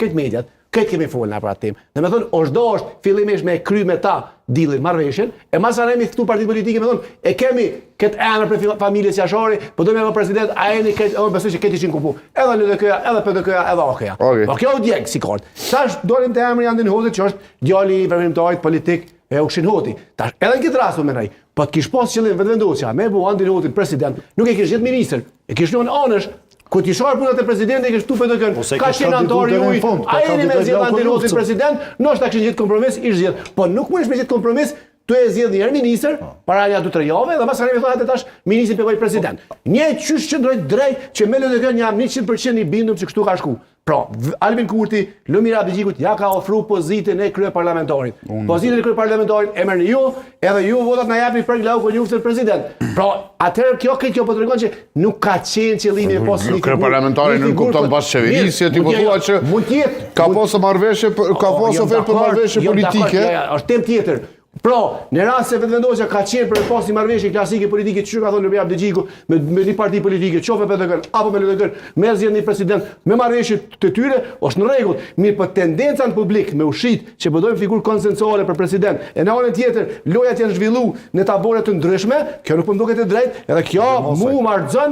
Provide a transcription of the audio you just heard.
këtë mediat, këtë kemi folë në për atë temë. Dhe me thonë, është fillimisht me kry me ta dilin, marrëveshjen, e masaremi këtu partitë politike me thonë, e kemi këtë emër për familjes Jashari, po do me më president, a e një këtë, besoj që këtë ishin kupu. Edhe LDK-ja, edhe PDK-ja, edhe OK-ja. Po kjo u djegë si kort. Tash dolim të emri Andin Hoxhit, që është djali i veprimtarit politik e Ukshin Hoti. Tash edhe në këtë rast më menaj, po të kish pas qëllim vetëvendosja, me bu Andin Hoxhin president, nuk e kish gjithë ministër, e kish lënë anësh. Kur ti shohar punat e presidentit e kështu PDK-n, ka qenë antar i uj, a jeni me zgjedh Andin Hoxhin president, ndoshta kishin gjithë kompromis, ish zgjedh. Po nuk mundesh me gjithë kompromis, tu e zgjedh një herë ministër, para ja 2-3 javë, dhe pastaj thotë tash ministri pe president. Një qysh qëndroi drejt që me LDK jam 100% i bindur se kështu ka shku. Pra, Albin Kurti, Lumir Abdixhikut ja ka ofruar pozitën e kryeparlamentarit. Pozitën e kryeparlamentarit e merrni ju, edhe ju votat na japni për Glau Konjuftë president. Pra, atëherë kjo po tregon që nuk ka qenë qëllimi e posë. Kryeparlamentari nuk kupton pas qeverisje, ti po thua që ka posë marrëveshje, ka posë ofertë për marrëveshje politike. Është temë tjetër. Pra, në rast se vetëvendosja ka qenë për pas një marrëveshje klasike politike, që ka thonë Lumir Abdixhiku me një parti politike, qoftë PDK apo me LDK, me zgjedhni president, me marrëveshje të tyre, është në rregull. Mirë, po tendenca në publik me ushit që po dojmë figurë konsensuale për president. E në anën tjetër, lojat janë zhvilluar në tabore të ndryshme, kjo nuk po më duket e drejtë, edhe kjo mu marrëzon